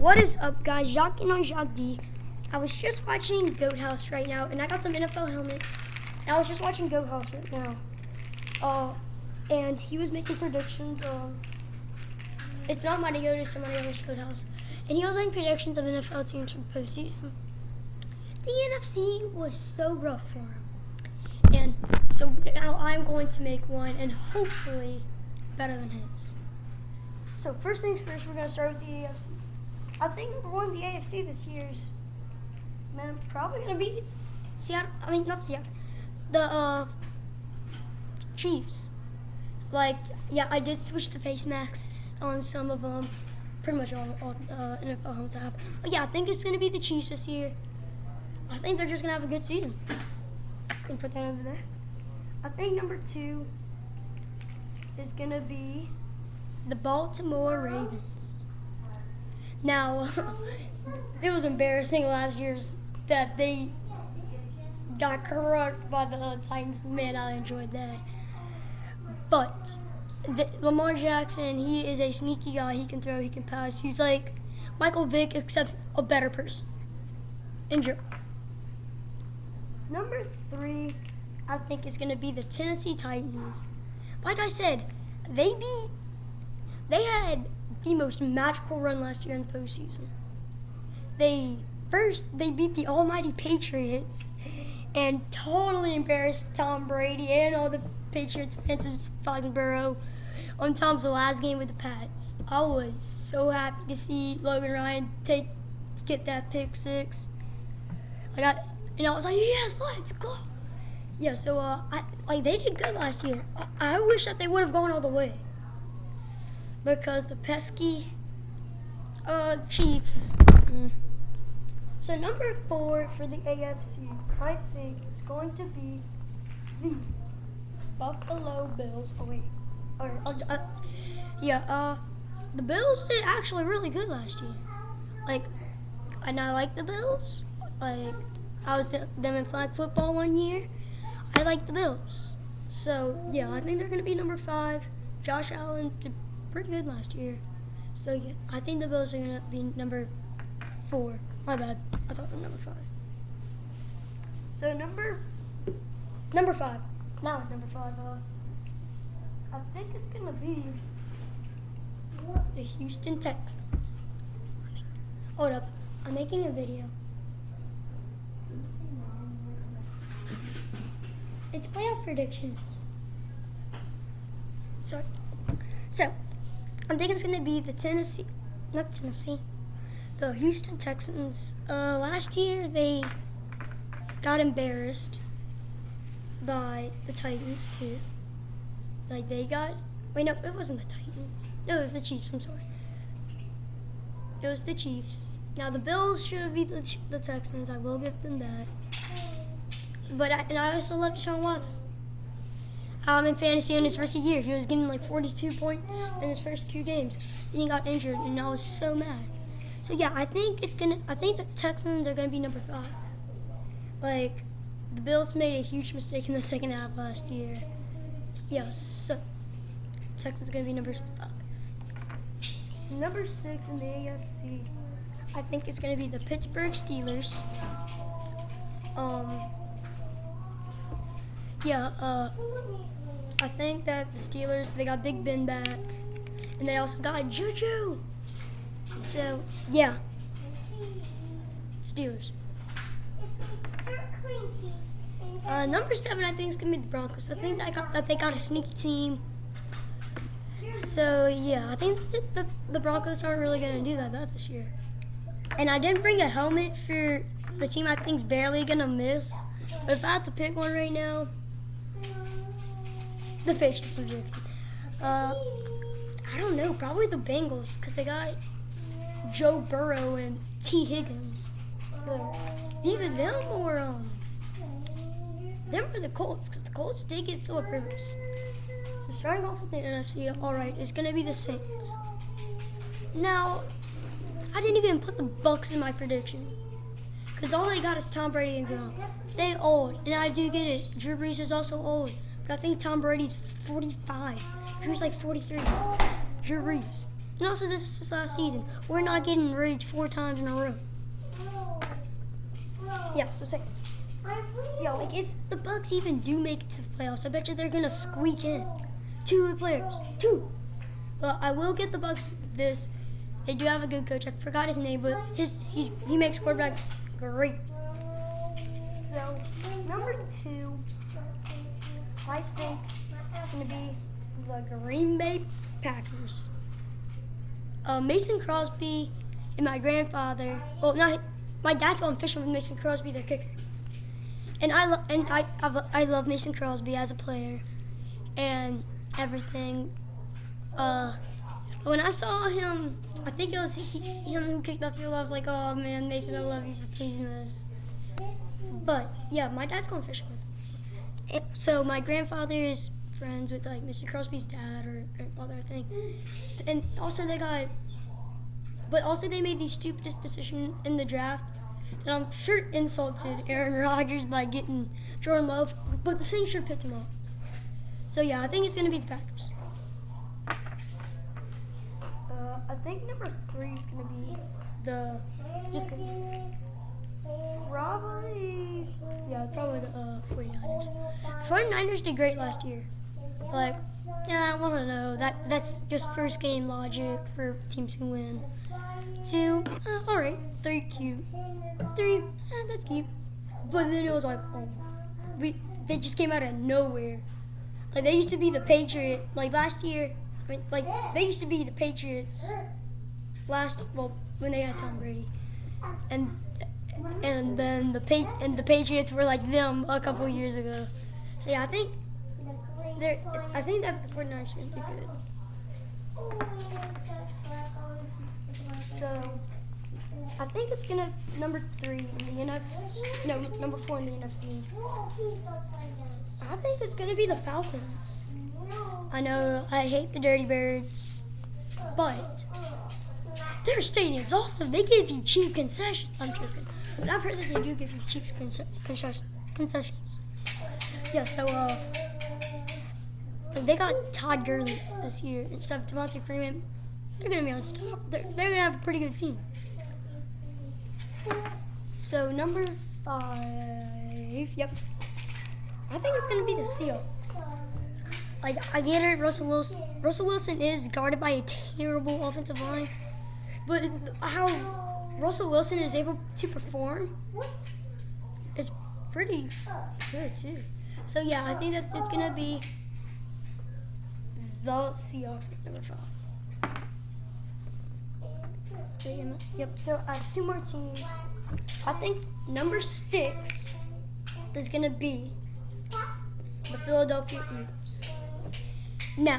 What is up, guys? Jacques and on Jacques D. I was just watching Goat House right now, and I got some NFL helmets. And I was just watching Goat House right now. And he was making predictions of. It's not Mighty Goat, it's somebody else, Goat House. And he was making predictions of NFL teams for the postseason. The NFC was so rough for him. And so now I'm going to make one, and hopefully better than his. So first things first, we're going to start with the AFC. I think number one in the AFC this year is, man, probably going to be Seattle. I mean, not Seattle. The Chiefs. Like, yeah, I did switch the face masks on some of them. Pretty much all NFL helmets I have. But yeah, I think it's going to be the Chiefs this year. I think they're just going to have a good season. Can put that over there. I think number two is going to be the Baltimore Ravens. Now, it was embarrassing last year that they got crushed by the Titans. Man, I enjoyed that. But Lamar Jackson, he is a sneaky guy. He can throw, he can pass. He's like Michael Vick, except a better person. Enjoy. Number three, I think, is going to be the Tennessee Titans. Like I said, they had the most magical run last year in the postseason. They beat the almighty Patriots and totally embarrassed Tom Brady and all the Patriots fans in Foxborough on Tom's last game with the Pats. I was so happy to see Logan Ryan get that pick six. And I was like, yes, let's go. Yeah, so they did good last year. I wish that they would have gone all the way, because the pesky Chiefs. So number four for the AFC, I think, is going to be the Buffalo Bills. The Bills did actually really good last year. And I like the Bills. I was them in flag football one year. I like the Bills. So, yeah, I think they're going to be number 5. Josh Allen did pretty good last year. So, yeah, I think the Bills are going to be number 4. My bad. I thought they were number 5. So, number 5. Now it's number 5. I think it's going to be the Houston Texans. Hold up. I'm making a video. It's playoff predictions. Sorry. So, I'm thinking it's going to be the Houston Texans. Last year, they got embarrassed by the Titans, too. It wasn't the Titans. No, it was the Chiefs, I'm sorry. It was the Chiefs. Now, the Bills should be the Texans. I will give them that. But I also love Deshaun Watson. In fantasy in his rookie year, he was getting 42 points in his first 2 games. Then he got injured, and I was so mad. So yeah, I think the Texans are gonna be number 5. The Bills made a huge mistake in the second half last year. Yeah, so Texans are gonna be number 5. So number 6 in the AFC, I think it's gonna be the Pittsburgh Steelers. I think that the Steelers, they got Big Ben back, and they also got Juju. So, yeah. Steelers. Number 7, I think, is going to be the Broncos. I think that they got a sneaky team. So, yeah, I think the Broncos aren't really going to do that bad this year. And I didn't bring a helmet for the team I think is barely going to miss. But if I have to pick one right now, the Patriots. I'm joking. I don't know. Probably the Bengals, because they got Joe Burrow and T. Higgins. So either them or the Colts, because the Colts did get Phillip Rivers. So starting off with the NFC, all right, it's gonna be the Saints. Now, I didn't even put the Bucs in my prediction, because all they got is Tom Brady and Gronk. They old, and I do get it. Drew Brees is also old. But I think Tom Brady's 45. Drew's 43. Drew Brees. And also, this is his last season. We're not getting rigged 4 times in a row. Yeah, so seconds. Yeah, like if the Bucs even do make it to the playoffs, I bet you they're gonna squeak in 2 players. 2. But I will get the Bucs this. They do have a good coach. I forgot his name, but he makes quarterbacks great. So number 2, I think it's gonna be the Green Bay Packers. Mason Crosby and my grandfather. Well, not my dad's going fishing with Mason Crosby, their kicker. And I love Mason Crosby as a player and everything. When I saw him, I think it was him who kicked that field. I was like, oh man, Mason, I love you for pleasing us. But yeah, my dad's going fishing with him. So my grandfather is friends with like Mr. Crosby's dad or father, I think. And also they made the stupidest decision in the draft. And I'm sure insulted Aaron Rodgers by getting Jordan Love, but the Saints should have picked him up. So yeah, I think it's going to be the Packers. I think number 3 is going to be probably the 49ers. 49ers did great last year. Like, yeah, I want to know. That's just first game logic for teams who win. 2, all right. 3, cute. 3, that's cute. But then it was like, they just came out of nowhere. Like, they used to be the Patriots. Like, last year, they used to be the Patriots when they had Tom Brady. And then the Patriots were like them a couple years ago. So, yeah, I think that the 49ers are going to be good. So, I think it's gonna number 4 in the NFC. I think it's gonna be the Falcons. I know I hate the Dirty Birds, but their stadium's awesome. They give you cheap concessions. I'm joking, but I've heard that they do give you cheap concessions. Yeah, so they got Todd Gurley this year instead of Devontae Freeman. They're gonna be unstoppable. They're gonna have a pretty good team. So number 5, yep. I think it's gonna be the Seahawks. Like, I get it, Russell Wilson is guarded by a terrible offensive line, but how Russell Wilson is able to perform is pretty good too. So yeah, I think that it's gonna be the Seahawks at number 5. Yep, so I have 2 more teams. I think number 6 is going to be the Philadelphia Eagles. Now,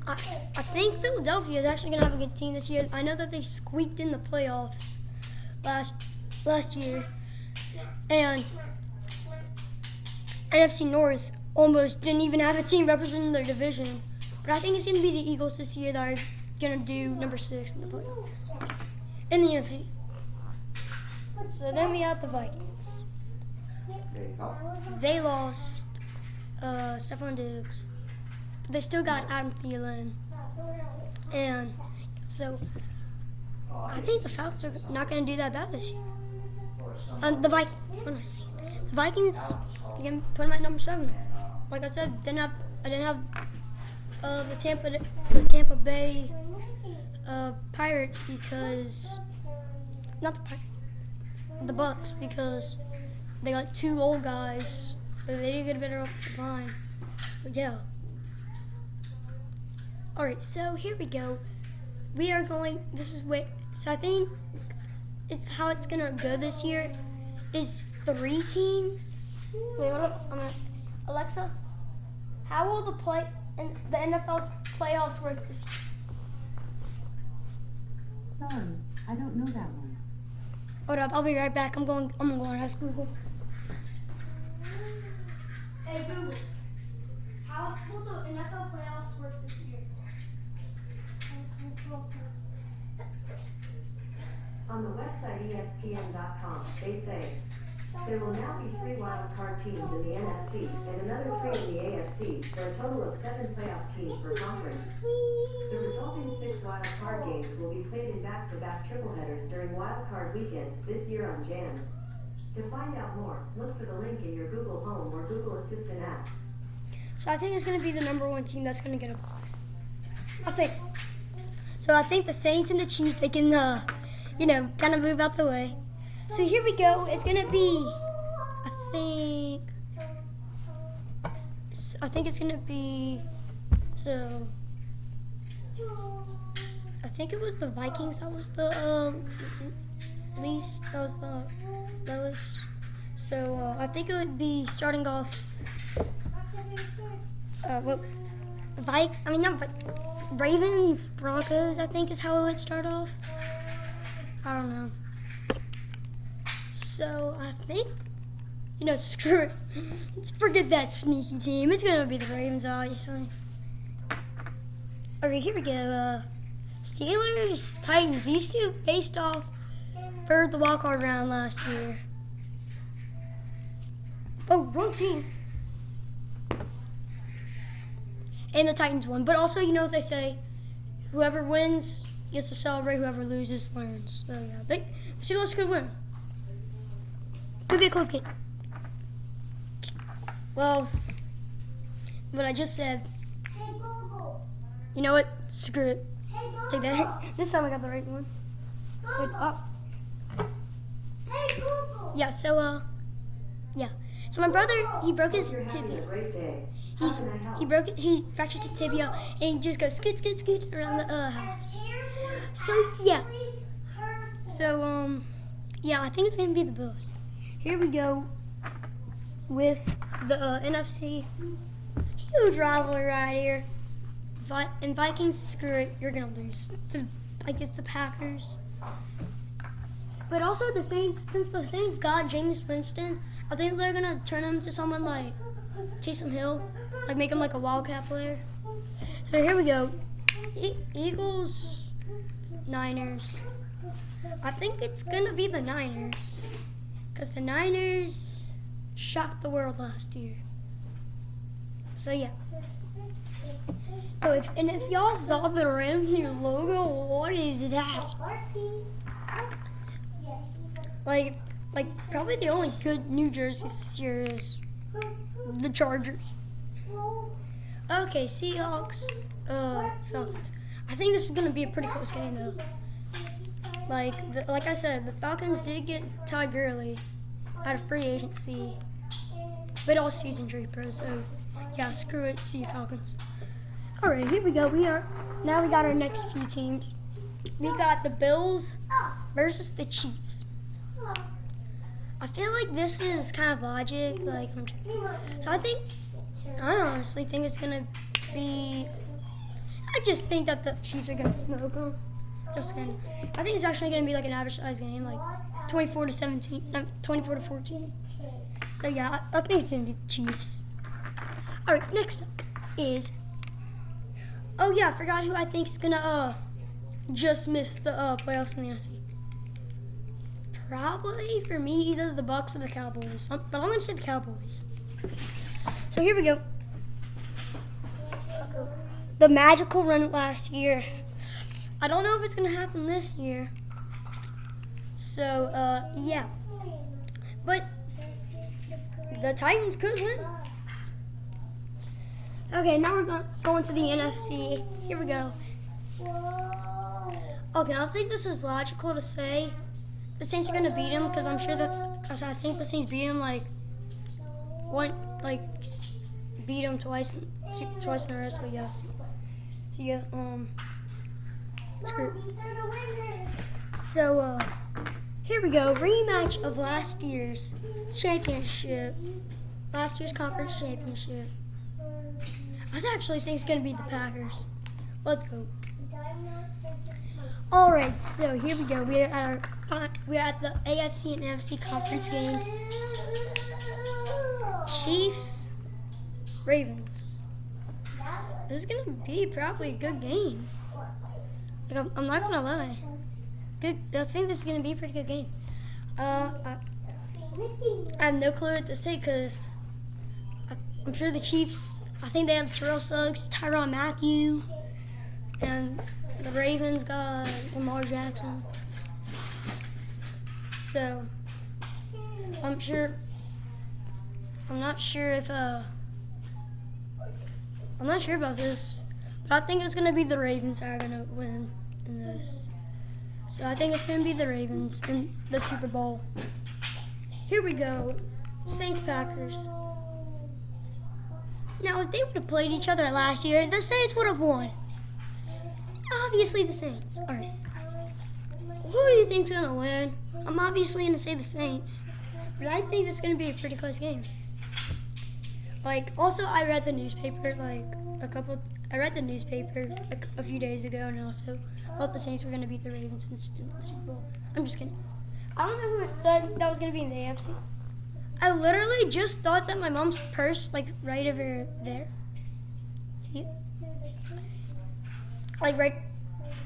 I think Philadelphia is actually going to have a good team this year. I know that they squeaked in the playoffs last year. And NFC North almost didn't even have a team representing their division. But I think it's going to be the Eagles this year that are going to do number 6 in the playoffs. In the NFC. So then we have the Vikings. They lost Stephon Diggs. But they still got Adam Thielen. And so I think the Falcons are not going to do that bad this year. The Vikings, what am I saying? The Vikings, again, put them at number 7. Like I said, I didn't have the Tampa Bay Pirates because the Bucs because they got 2 old guys, but they didn't get a better offensive line. But yeah. All right, so here we go. We are going. So I think how it's gonna go this year is 3 teams. Wait, hold up. Alexa, how will the NFL's playoffs work this year? Sorry, I don't know that one. Hold up, I'll be right back. I'm going to ask Google. Hey Google, how will the NFL playoffs work this year? On the website ESPN.com, they say There will now be 3 wild card teams in the NFC and another 3 in the AFC for a total of 7 playoff teams per conference. The resulting 6 wild card games will be played in back-to-back triple headers during wild card weekend this year on Jan. To find out more, look for the link in your Google Home or Google Assistant app. So I think it's going to be the number 1 team that's going to get a bye. I think. So I think the Saints and the Chiefs, they can, kind of move out the way. So here we go. It's going to be, I think it's going to be, I think it was the Vikings that was the least, that was the lowest. So I think it would be starting off, Ravens, Broncos, I think is how it would start off. I don't know. So I think, screw it. Let's forget that sneaky team. It's going to be the Ravens, obviously. All right, here we go. Steelers, Titans. These two faced off for the wildcard round last year. Oh, wrong team. And the Titans won. But also, what they say, whoever wins gets to celebrate, whoever loses learns. So, yeah, the Steelers could win. Could be a close game. Well, what I just said, you know what? Screw it. Take that. This time I got the right one. Wait, yeah, so, So my brother, he broke his tibia. He fractured his tibia, and he just goes scoot, scoot, scoot around the house. So, yeah. So, I think it's going to be the Bills. Here we go with the NFC. Huge rivalry right here. And Vikings, screw it, you're going to lose. It's the Packers. But also the Saints, since the Saints got Jameis Winston, I think they're going to turn him into someone like Taysom Hill, make him like a Wildcat player. So here we go. Eagles, Niners. I think it's going to be the Niners, because the Niners shocked the world last year. So, yeah. Oh, if y'all saw the Rams new logo, what is that? Probably the only good New Jersey this year is the Chargers. Okay, Seahawks, Falcons. I think this is going to be a pretty close game, though. Like I said, the Falcons did get Todd Gurley out of free agency, but all season injury pro, so yeah, screw it, see you, Falcons. All right, here we go. We got our next few teams. We got the Bills versus the Chiefs. I feel like this is kind of logic, so I honestly think it's gonna be. I just think that the Chiefs are gonna smoke them. Just kidding. I think it's actually gonna be an average size game, 24-17, 24-14. So yeah, I think it's gonna be the Chiefs. All right, next up is. Oh yeah, I forgot who I think is gonna just miss the playoffs in the NFC. Probably for me either the Bucs or the Cowboys, but I'm gonna say the Cowboys. So here we go. The magical run last year. I don't know if it's gonna happen this year. So yeah, but the Titans could win. Okay, now we're going to the NFC. Here we go. Okay, I think this is logical to say the Saints are going to beat them, because I'm sure because I think the Saints beat them beat them twice in a row. So yes, yeah. Screw. So here we go. Rematch of last year's championship, last year's conference championship. I actually think it's going to be the Packers. Let's go. All right, so here we go. We're at the AFC and NFC conference games. Chiefs, Ravens. This is going to be probably a good game. I'm not going to lie. I think this is going to be a pretty good game. I have no clue what to say because I'm sure the Chiefs, I think they have Terrell Suggs, Tyrann Mathieu, and the Ravens got Lamar Jackson. So, I'm not sure about this, but I think it's going to be the Ravens that are going to win in this. So I think it's going to be the Ravens in the Super Bowl. Here we go. Saints Packers. Now, if they would have played each other last year, the Saints would have won. Obviously, the Saints. All right. Who do you think's going to win? I'm obviously going to say the Saints, but I think it's going to be a pretty close game. Also, I read the newspaper a few days ago, and also thought the Saints were going to beat the Ravens in the Super Bowl. I'm just kidding. I don't know who it said that was going to be in the AFC. I literally just thought that my mom's purse, right over there. See it? Right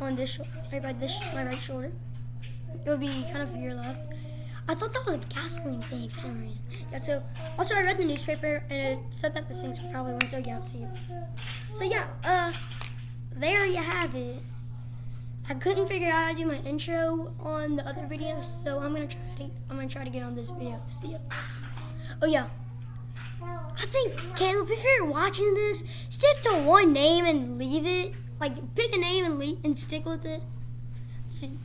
on this shoulder, right by my right shoulder. It would be kind of your left. I thought that was a gasoline thing for some reason. Yeah, so, also I read the newspaper, and it said that the Saints would probably win, so yeah, see it. So yeah, there you have it. I couldn't figure out how to do my intro on the other videos, so I'm gonna try to get on this video. See ya. Oh yeah. I think, Caleb, if you're watching this, stick to one name and leave it. Pick a name and stick with it. See.